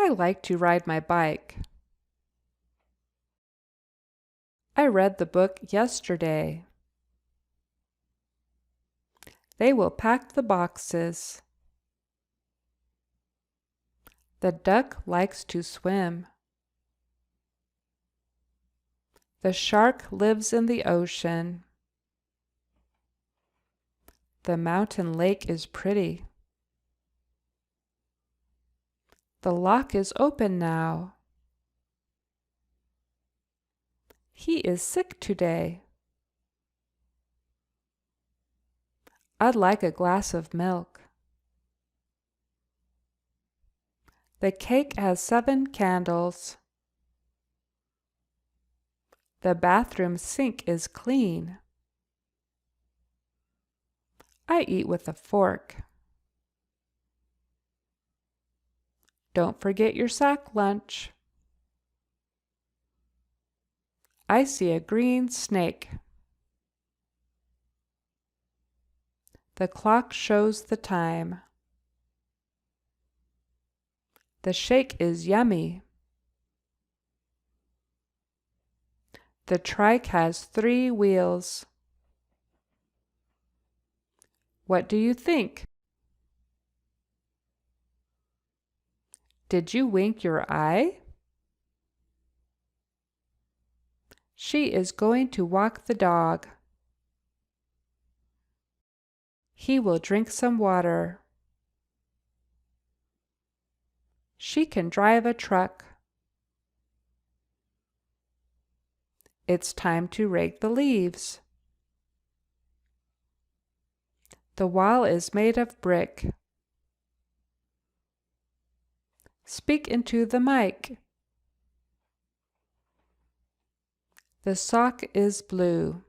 I like to ride my bike. I read the book yesterday. They will pack the boxes. The duck likes to swim. The shark lives in the ocean. The mountain lake is pretty. The lock is open now. He is sick today. I'd like a glass of milk. The cake has 7 candles. The bathroom sink is clean. I eat with a fork. Don't forget your sack lunch. I see a green snake. The clock shows the time. The shake is yummy. The trike has 3 wheels. What do you think? Did you wink your eye? She is going to walk the dog. He will drink some water. She can drive a truck. It's time to rake the leaves. The wall is made of brick. Speak into the mic. The sock is blue.